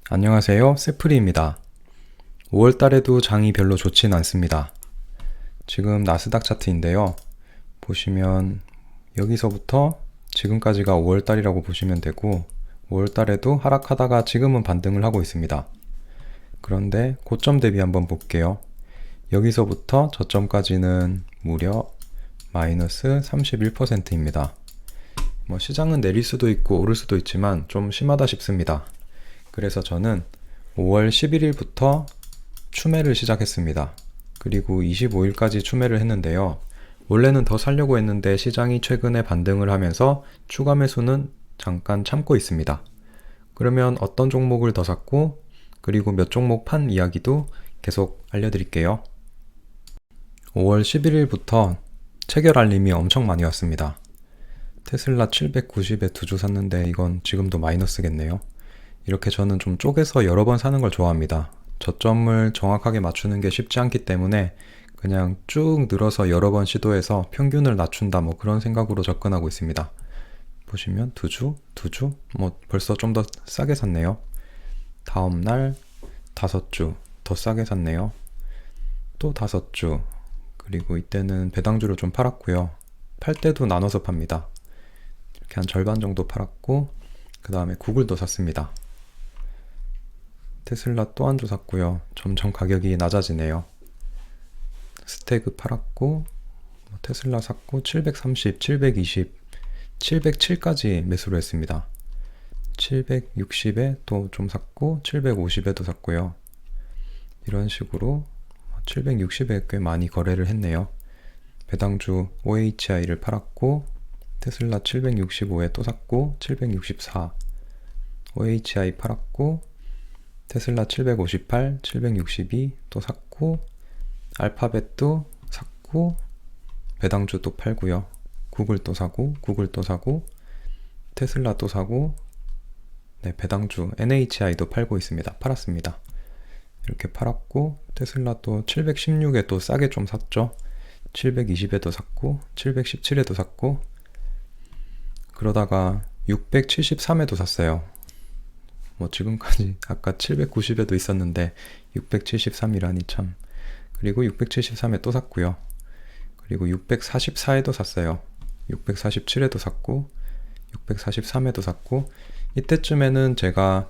안녕하세요, 세프리입니다. 5월 달에도 장이 별로 좋진 않습니다. 지금 나스닥 차트인데요. 보시면 여기서부터 지금까지가 5월 달이라고 보시면 되고 5월 달에도 하락하다가 지금은 반등을 하고 있습니다. 그런데 고점 대비 한번 볼게요. 여기서부터 저점까지는 무려 마이너스 31%입니다. 시장은 내릴 수도 있고 오를 수도 있지만 좀 심하다 싶습니다. 그래서 저는 5월 11일부터 추매를 시작했습니다. 그리고 25일까지 추매를 했는데요. 원래는 더 살려고 했는데 시장이 최근에 반등을 하면서 추가 매수는 잠깐 참고 있습니다. 그러면 어떤 종목을 더 샀고 그리고 몇 종목 판 이야기도 계속 알려드릴게요. 5월 11일부터 체결 알림이 엄청 많이 왔습니다. 테슬라 790에 두 주 샀는데 이건 지금도 마이너스겠네요. 이렇게 저는 좀 쪼개서 여러 번 사는 걸 좋아합니다. 저점을 정확하게 맞추는 게 쉽지 않기 때문에 그냥 쭉 늘어서 여러 번 시도해서 평균을 낮춘다 그런 생각으로 접근하고 있습니다. 보시면 두 주, 벌써 좀 더 싸게 샀네요. 다음날 5주 더 싸게 샀네요. 또 5주, 그리고 이때는 배당주를 좀 팔았고요. 팔 때도 나눠서 팝니다. 이렇게 한 절반 정도 팔았고 그 다음에 구글도 샀습니다. 테슬라 또 한 주 샀고요. 점점 가격이 낮아지네요. 스태그 팔았고 테슬라 샀고 730, 720, 707까지 매수를 했습니다. 760에 또 좀 샀고 750에도 샀고요. 이런 식으로 760에 꽤 많이 거래를 했네요. 배당주 OHI를 팔았고 테슬라 765에 또 샀고 764, OHI 팔았고 테슬라 758, 762 또 샀고 알파벳도 샀고 배당주 또 팔고요. 구글 또 사고 테슬라 또 사고 배당주 NHI도 팔고 있습니다. 팔았습니다. 이렇게 팔았고 테슬라 또 716에 또 싸게 좀 샀죠. 720에도 샀고 717에도 샀고 그러다가 673에도 샀어요. 지금까지 아까 790에도 있었는데 673이라니 참. 그리고 673에 또 샀고요. 그리고 644에도 샀어요. 647에도 샀고 643에도 샀고 이때쯤에는 제가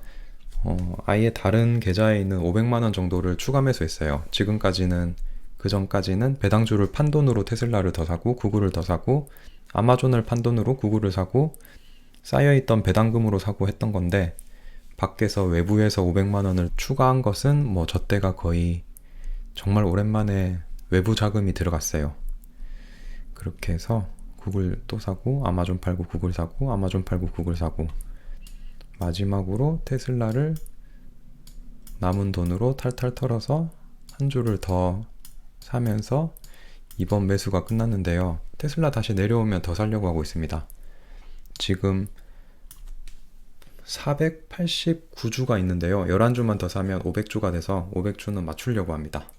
아예 다른 계좌에 있는 500만원 정도를 추가 매수했어요. 지금까지는 그 전까지는 배당주를 판 돈으로 테슬라를 더 사고 구글을 더 사고 아마존을 판 돈으로 구글을 사고 쌓여있던 배당금으로 사고 했던 건데 밖에서 외부에서 500만원을 추가한 것은 저 때가 거의 정말 오랜만에 외부 자금이 들어갔어요. 그렇게 해서 구글 또 사고 아마존 팔고 구글 사고 아마존 팔고 구글 사고 마지막으로 테슬라를 남은 돈으로 탈탈 털어서 한 주를 더 사면서 이번 매수가 끝났는데요. 테슬라 다시 내려오면 더 사려고 하고 있습니다. 지금 489주가 있는데요. 11주만 더 사면 500주가 돼서 500주는 맞추려고 합니다.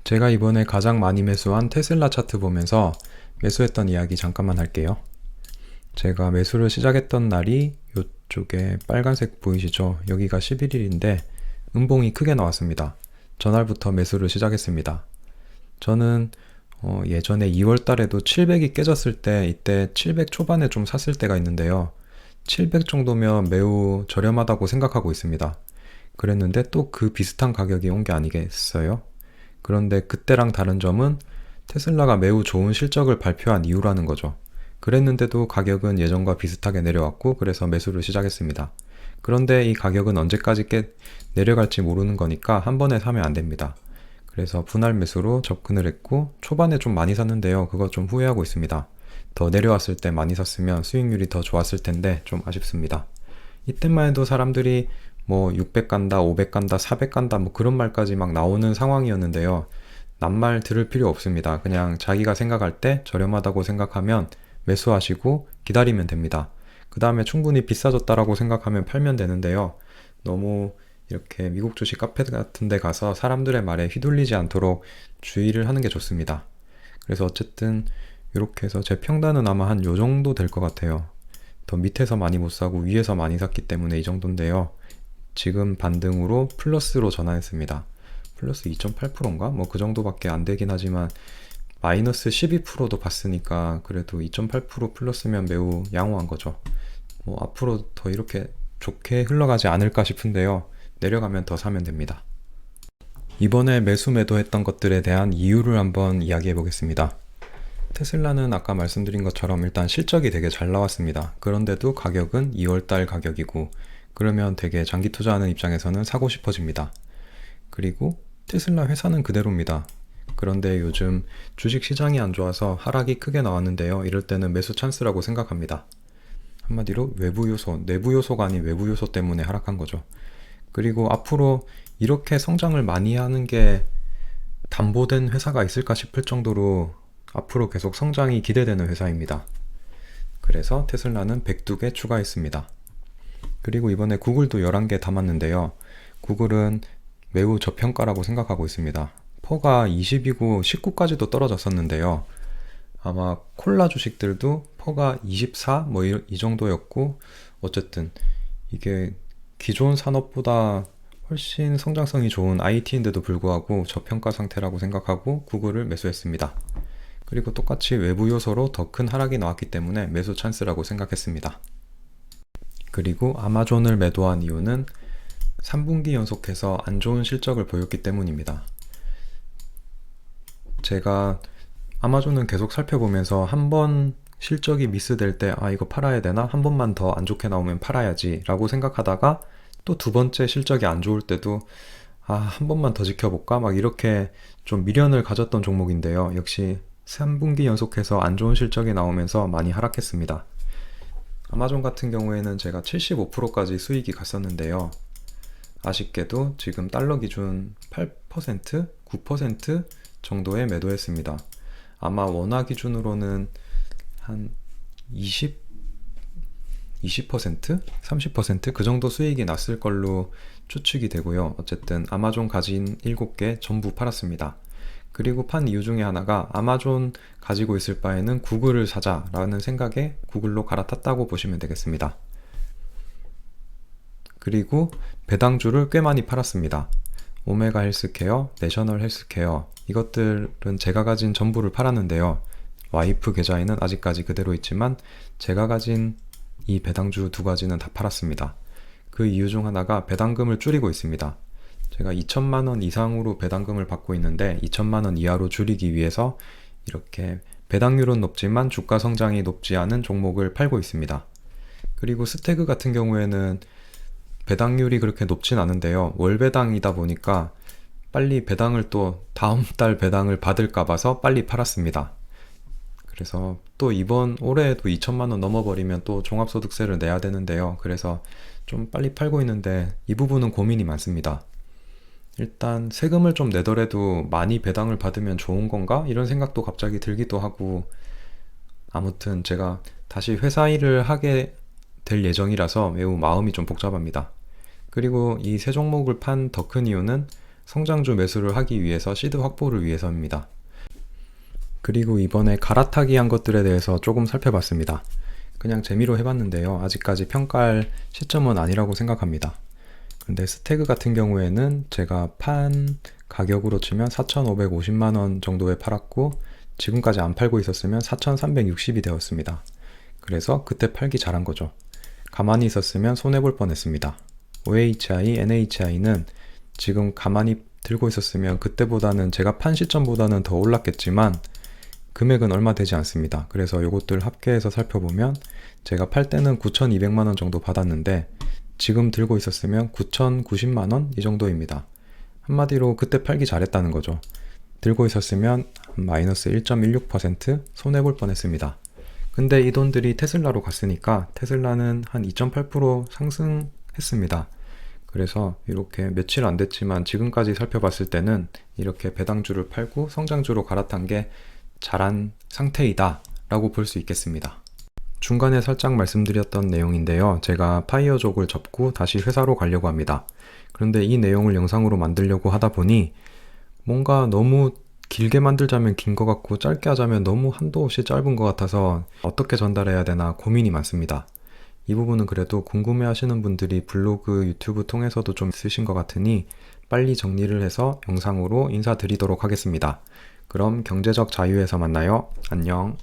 제가 이번에 가장 많이 매수한 테슬라 차트 보면서 매수했던 이야기 잠깐만 할게요. 제가 매수를 시작했던 날이 이쪽에 빨간색 보이시죠? 여기가 11일인데 음봉이 크게 나왔습니다. 전날부터 매수를 시작했습니다. 저는 예전에 2월 달에도 700이 깨졌을 때 이때 700 초반에 좀 샀을 때가 있는데요. 700 정도면 매우 저렴하다고 생각하고 있습니다. 그랬는데 또 그 비슷한 가격이 온 게 아니겠어요? 그런데 그때랑 다른 점은 테슬라가 매우 좋은 실적을 발표한 이유라는 거죠. 그랬는데도 가격은 예전과 비슷하게 내려왔고 그래서 매수를 시작했습니다. 그런데 이 가격은 언제까지 내려갈지 모르는 거니까 한 번에 사면 안 됩니다. 그래서 분할 매수로 접근을 했고 초반에 좀 많이 샀는데요. 그거 좀 후회하고 있습니다. 더 내려왔을 때 많이 샀으면 수익률이 더 좋았을 텐데 좀 아쉽습니다. 이때만 해도 사람들이 600 간다, 500 간다, 400 간다 그런 말까지 막 나오는 상황이었는데요. 낱말 들을 필요 없습니다. 그냥 자기가 생각할 때 저렴하다고 생각하면 매수하시고 기다리면 됩니다. 그 다음에 충분히 비싸졌다라고 생각하면 팔면 되는데요. 너무 이렇게 미국 주식 카페 같은 데 가서 사람들의 말에 휘둘리지 않도록 주의를 하는 게 좋습니다. 그래서 어쨌든 이렇게 해서 제 평단은 아마 한 요 정도 될 것 같아요. 더 밑에서 많이 못 사고 위에서 많이 샀기 때문에 이 정도인데요. 지금 반등으로 플러스로 전환했습니다. 플러스 2.8%인가? 뭐 그 정도밖에 안 되긴 하지만 마이너스 12%도 봤으니까 그래도 2.8% 플러스면 매우 양호한 거죠. 뭐 앞으로 더 이렇게 좋게 흘러가지 않을까 싶은데요. 내려가면 더 사면 됩니다. 이번에 매수 매도했던 것들에 대한 이유를 한번 이야기해 보겠습니다. 테슬라는 아까 말씀드린 것처럼 일단 실적이 되게 잘 나왔습니다. 그런데도 가격은 2월달 가격이고 그러면 되게 장기 투자하는 입장에서는 사고 싶어집니다. 그리고 테슬라 회사는 그대로입니다. 그런데 요즘 주식 시장이 안 좋아서 하락이 크게 나왔는데요. 이럴 때는 매수 찬스라고 생각합니다. 한마디로 외부 요소, 내부 요소가 아닌 외부 요소 때문에 하락한 거죠. 그리고 앞으로 이렇게 성장을 많이 하는 게 담보된 회사가 있을까 싶을 정도로 앞으로 계속 성장이 기대되는 회사입니다. 그래서 테슬라는 102개 추가했습니다. 그리고 이번에 구글도 11개 담았는데요. 구글은 매우 저평가라고 생각하고 있습니다. 퍼가 20이고 19까지도 떨어졌었는데요. 아마 콜라 주식들도 퍼가 24 뭐 이 정도였고 어쨌든 이게 기존 산업보다 훨씬 성장성이 좋은 IT인데도 불구하고 저평가 상태라고 생각하고 구글을 매수했습니다. 그리고 똑같이 외부 요소로 더 큰 하락이 나왔기 때문에 매수 찬스라고 생각했습니다. 그리고 아마존을 매도한 이유는 3분기 연속해서 안 좋은 실적을 보였기 때문입니다. 제가 아마존은 계속 살펴보면서 한 번 실적이 미스될 때 이거 팔아야 되나? 한 번만 더 안 좋게 나오면 팔아야지 라고 생각하다가 또 두 번째 실적이 안 좋을 때도 한 번만 더 지켜볼까? 막 이렇게 좀 미련을 가졌던 종목인데요. 역시 3분기 연속해서 안 좋은 실적이 나오면서 많이 하락했습니다. 아마존 같은 경우에는 제가 75%까지 수익이 갔었는데요. 아쉽게도 지금 달러 기준 8%, 9% 정도에 매도했습니다. 아마 원화 기준으로는 한 20%, 30%? 그 정도 수익이 났을 걸로 추측이 되고요. 어쨌든 아마존 가진 7개 전부 팔았습니다. 그리고 판 이유 중에 하나가 아마존 가지고 있을 바에는 구글을 사자라는 생각에 구글로 갈아탔다고 보시면 되겠습니다. 그리고 배당주를 꽤 많이 팔았습니다. 오메가 헬스케어, 내셔널 헬스케어 이것들은 제가 가진 전부를 팔았는데요. 와이프 계좌에는 아직까지 그대로 있지만 제가 가진 이 배당주 두 가지는 다 팔았습니다. 그 이유 중 하나가 배당금을 줄이고 있습니다. 제가 2천만 원 이상으로 배당금을 받고 있는데 2천만 원 이하로 줄이기 위해서 이렇게 배당률은 높지만 주가 성장이 높지 않은 종목을 팔고 있습니다. 그리고 스태그 같은 경우에는 배당률이 그렇게 높진 않은데요. 월배당이다 보니까 빨리 배당을 또 다음 달 배당을 받을까 봐서 빨리 팔았습니다. 그래서 또 이번 올해에도 2천만 원 넘어버리면 또 종합소득세를 내야 되는데요. 그래서 좀 빨리 팔고 있는데 이 부분은 고민이 많습니다. 일단 세금을 좀 내더라도 많이 배당을 받으면 좋은 건가? 이런 생각도 갑자기 들기도 하고 아무튼 제가 다시 회사 일을 하게 될 예정이라서 매우 마음이 좀 복잡합니다. 그리고 이 세 종목을 판 더 큰 이유는 성장주 매수를 하기 위해서 시드 확보를 위해서입니다. 그리고 이번에 갈아타기 한 것들에 대해서 조금 살펴봤습니다. 그냥 재미로 해봤는데요. 아직까지 평가할 시점은 아니라고 생각합니다. 근데 스태그 같은 경우에는 제가 판 가격으로 치면 4,550만원 정도에 팔았고 지금까지 안 팔고 있었으면 4,360이 되었습니다. 그래서 그때 팔기 잘한 거죠. 가만히 있었으면 손해볼 뻔했습니다. OHI, NHI는 지금 가만히 들고 있었으면 그때보다는 제가 판 시점보다는 더 올랐겠지만 금액은 얼마 되지 않습니다. 그래서 요것들 합계해서 살펴보면 제가 팔 때는 9,200만원 정도 받았는데 지금 들고 있었으면 9,090만원 이 정도입니다. 한마디로 그때 팔기 잘했다는 거죠. 들고 있었으면 마이너스 1.16% 손해볼 뻔했습니다. 근데 이 돈들이 테슬라로 갔으니까 테슬라는 한 2.8% 상승했습니다. 그래서 이렇게 며칠 안 됐지만 지금까지 살펴봤을 때는 이렇게 배당주를 팔고 성장주로 갈아탄 게 잘한 상태이다 라고 볼 수 있겠습니다. 중간에 살짝 말씀드렸던 내용인데요. 제가 파이어족을 접고 다시 회사로 가려고 합니다. 그런데 이 내용을 영상으로 만들려고 하다 보니 뭔가 너무 길게 만들자면 긴 것 같고 짧게 하자면 너무 한도 없이 짧은 것 같아서 어떻게 전달해야 되나 고민이 많습니다. 이 부분은 그래도 궁금해 하시는 분들이 블로그, 유튜브 통해서도 좀 있으신 것 같으니 빨리 정리를 해서 영상으로 인사드리도록 하겠습니다. 그럼 경제적 자유에서 만나요. 안녕.